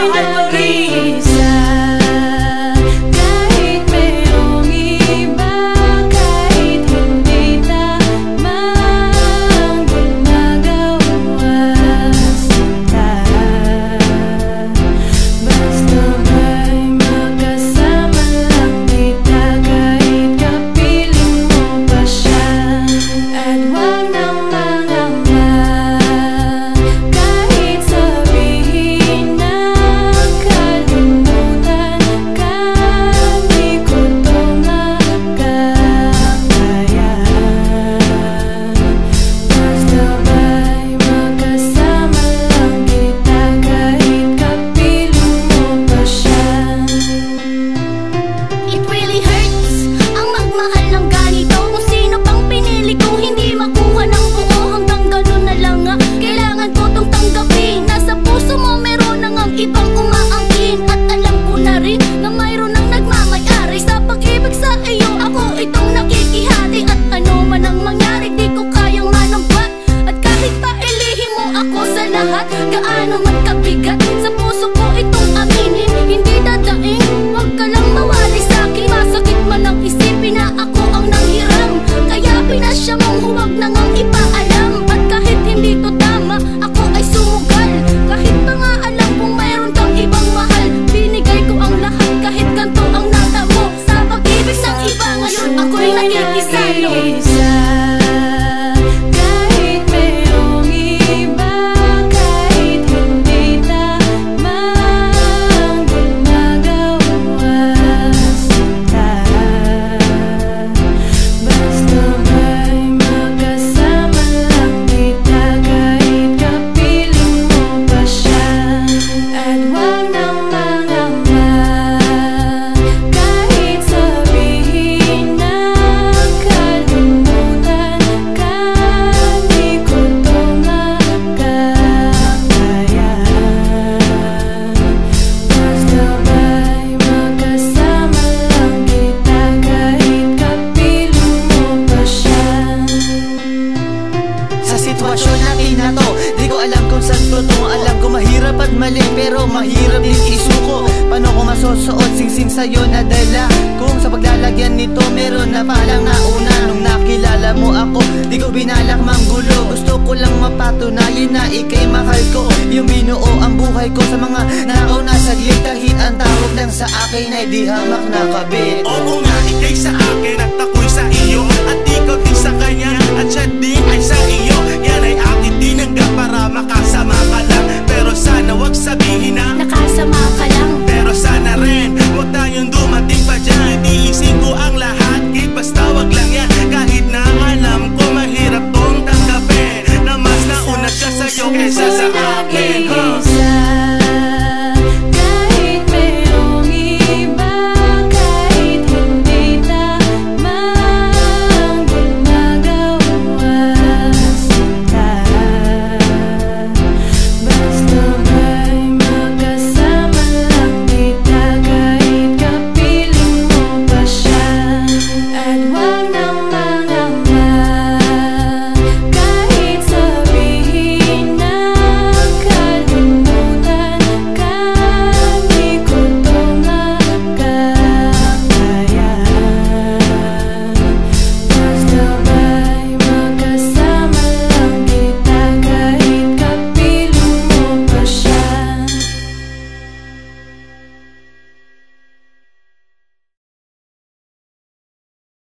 mahal pa rin. Kahit merong iba, kahit hindi tama ang ginagawa sinta, basta ba'y magkasama lang kita kahit kapiling mo pa siya. At huwag nang mangamba kahit sabihin na kalimutan ka, di ko to makakaya. Basta ba'y magkasama lang kita kahit kapiling mo pa siya. It really hurts ang magmahal ng ganito. Kung sino pang pinili kong hindi makuha ng buo, hanggang ganun na lang nga kailangan ko tong tanggapin. Nasa puso mo meron nang ang ibang umaangkin, at alam ko na rin na mayroon nang nagmamayari sa pag-ibig sa iyo. Ako itong nakikihati, at ano man ang mangyari di ko kayang manambat. At kahit pa ilihim mo ako sa lahat, gaano man kabigat sa puso ko itong aminin, hindi dadaing. Huwag ka lang mawali sa'kin, masakit man ang isipin na ako ang nanghiram. Kaya pinasya mong huwag na ngang ipaalam. At kahit hindi to tama, ako ay sumugal. Kahit pa nga alam kong mayroon kang ibang mahal, binigay ko ang lahat kahit ganito ang natamo. Sa pag-ibig sa iba ngayon ako'y nakikisalo. Kahit merong iba, kahit hindi tama ang ginagawa sinta, basta ba'y magkasama lang kita kahit kapiling mo pa siya. At huwag nang mangamba kahit sabihin na kalimutan ka, di ko to makakaya. Basta ba'y magkasama lang kita kahit kapiling mo pa siya. Sa sitwasyon natin na to, di ko alam kung saan totoo. Alam ko mahirap at mali, pero mahirap din isuko. Paano ko masusuot singsing sa'yo na dala? Kung sa paglalagyan nito meron na palang nauna. Nung nakilala mo ako, di ko binalak manggulo. Gusto ko lang mapatunayan na ika'y mahal ko. Yung binuo ang buhay ko sa mga nauna saglit, kahit ang tawag lang sa akin ay di hamak na kabit. Oo nga, ika'y sa akin at ako'y sa iyo, at ikaw din sa kanya at siya din ay sa iyo. Yan ay akin tinanggap para makasama ka lang, pero sana wag sabihin na Nakasama